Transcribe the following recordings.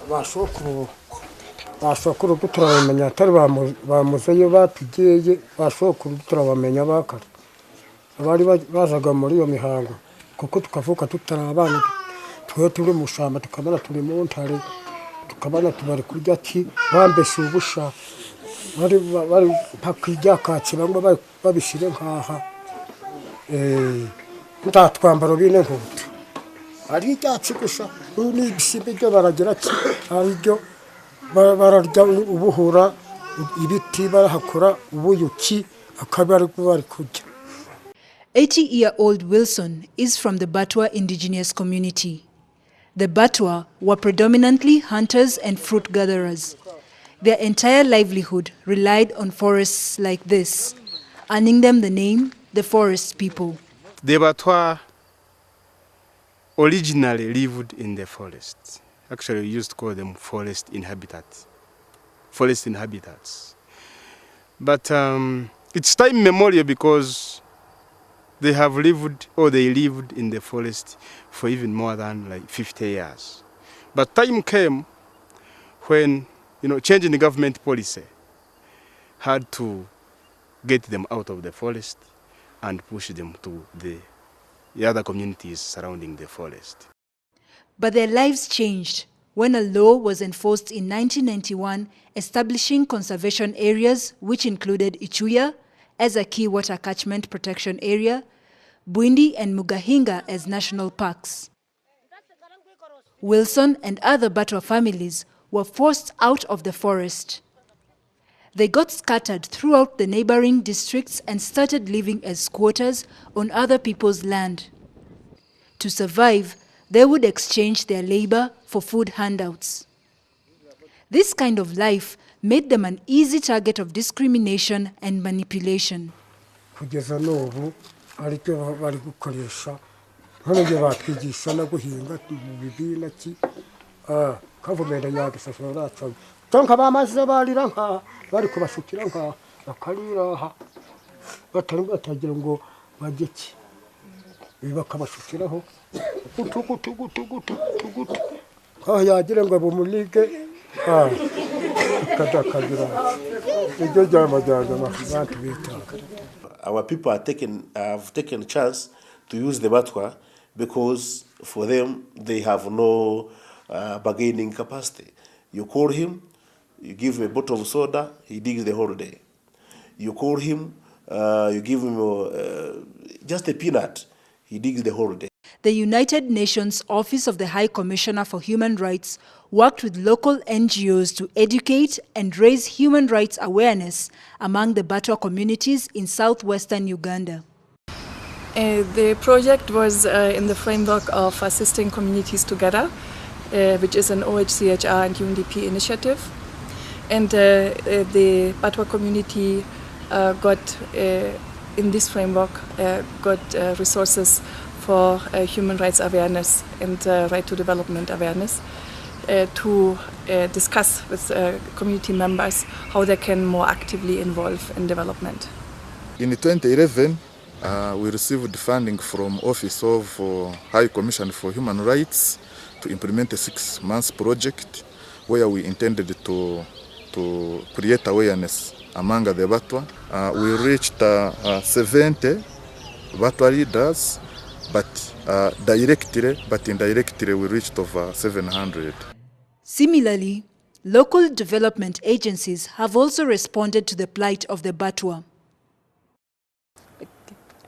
basokuru turabamenya atari bamuzeyo batugeye basokuru turabamenya bakara abari bazaga muri iyo mihango kuko tukavuka tutarabana twe turi mushamba tukabana turi mu ntare tukabana tubari kurya ki bambese ubusha bari pakijya kaci bamwe babishire nkaha ndatwambaro bine nkubuto ari icyatsi gusa ni ibisimbe byo baragira ki ari byo bararya ubuhura ibiti barahakora ubuyuki akabari bari kujya. 80-year-old Wilson is from the Batwa indigenous community. The Batwa were predominantly hunters and fruit gatherers. Their entire livelihood relied on forests like this, earning them the name the forest people. The Batwa originally lived in the forest. Actually, we used to call them forest inhabitants. But it's time memorial because they lived in the forest for even more than like 50 years. But time came when, changing the government policy had to get them out of the forest and push them to the other communities surrounding the forest. But their lives changed when a law was enforced in 1991 establishing conservation areas which included Ichuya as a key water catchment protection area, Bwindi and Mugahinga as national parks. Wilson and other Batwa families were forced out of the forest. They got scattered throughout the neighboring districts and started living as squatters on other people's land. To survive, they would exchange their labor for food handouts. This kind of life made them an easy target of discrimination and manipulation. Kugeza n'ubu ariko bari gukoresha nk'ibyo batwigisha no guhinga bibina ki kavumenda yagisafara cyane tonka bamaze barira nka bari kubashukira nka bakarira batagira ngo bageki bakabashukiraho gutu aho yagira ngo bumulige ibyo byamajyana abantu bitanga. Our people have taken a chance to use the Batwa because for them they have no bargaining capacity. You call him, you give him a bottle of soda, he digs the whole day. You call him, you give him just a peanut, he digs the whole day. The United Nations Office of the High Commissioner for Human Rights worked with local NGOs to educate and raise human rights awareness among the Batwa communities in southwestern Uganda. The project was in the framework of Assisting Communities Together, which is an OHCHR and UNDP initiative. And the Batwa community got, in this framework, got resources for human rights awareness and right to development awareness to discuss with community members how they can more actively involve in development. In 2011, we received funding from Office of High Commission for Human Rights to implement a 6-month project where we intended to create awareness among the Batwa. We reached 70 Batwa leaders, but indirectly we reached over 700. Similarly, local development agencies have also responded to the plight of the Batwa.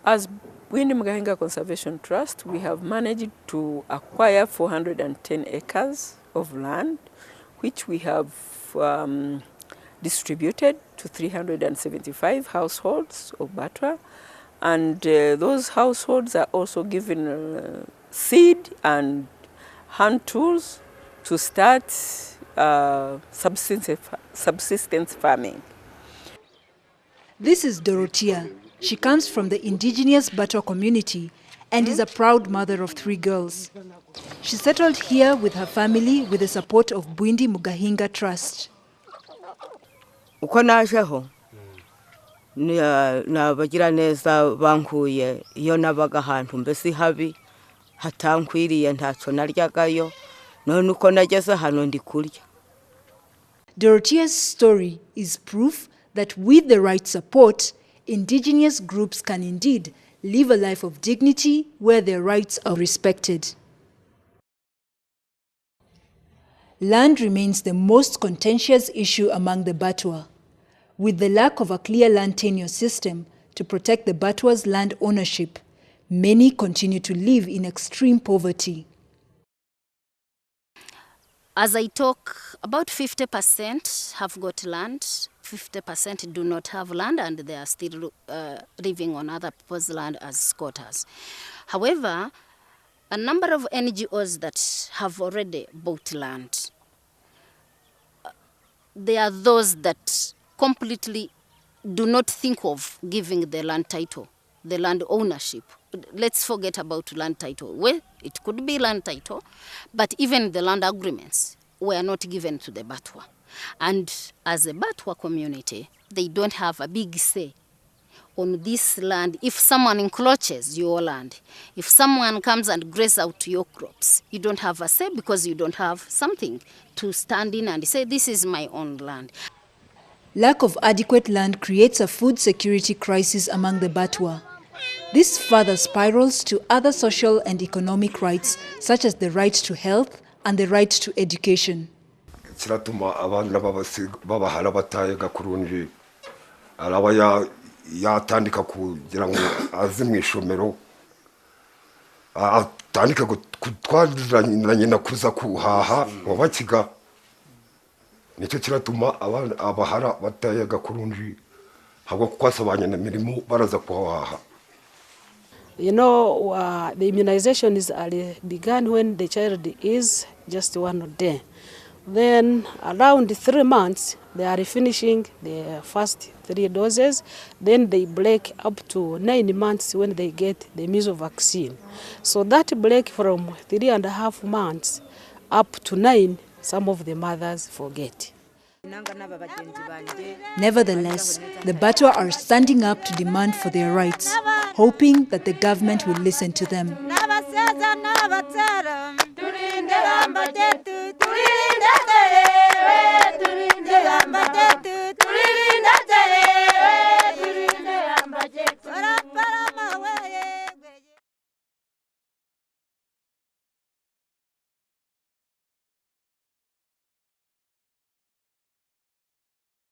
As Bwindi Mugahinga Conservation Trust, we have managed to acquire 410 acres of land, which we have distributed to 375 households of Batwa. And those households are also given seed and hand tools to start subsistence farming. This is Dorothea. She comes from the indigenous Batwa community and is a proud mother of 3 girls. She settled here with her family with the support of Bwindi Mugahinga Trust. Nabagira neza bankuye iyo nabaga ahantu mbese habi hatankwiriye ntacyo naryagayo none uko nageze hano ndi kurya. Dorothea's story is proof that with the right support, indigenous groups can indeed live a life of dignity where their rights are respected. Land remains the most contentious issue among the Batwa. With the lack of a clear land tenure system to protect the Batwa's land ownership, many continue to live in extreme poverty. As I talk, about 50% have got land, 50% do not have land, and they are still living on other people's land as squatters. However, a number of NGOs that have already bought land, there are those that completely do not think of giving the land title, the land ownership. Let's forget about land title. Well, it could be land title, but even the land agreements were not given to the Batwa. And as a Batwa community, they don't have a big say on this land. If someone encroaches your land, if someone comes and grazes out your crops, you don't have a say because you don't have something to stand in and say, this is my own land. Lack of adequate land creates a food security crisis among the Batwa. This further spirals to other social and economic rights, such as the right to health and the right to education. Kiratuma abana babahala bataye gakurunji araba yatandika kugira ngo aze mu ishomero atandika kutwazanye na kuza kuhaha wabakiga nicyo kiratuma abahara bataye gakurunji hagwa kwasabanye na mirimo baraza kuhaha. You know, the immunizations began when the child is just 1 day. Then around 3 months, they are finishing the first 3 doses. Then they break up to 9 months when they get the measles vaccine. So that break from 3.5 months up to 9, some of the mothers forget. Nevertheless, the Batwa are standing up to demand for their rights, hoping that the government will listen to them. Turi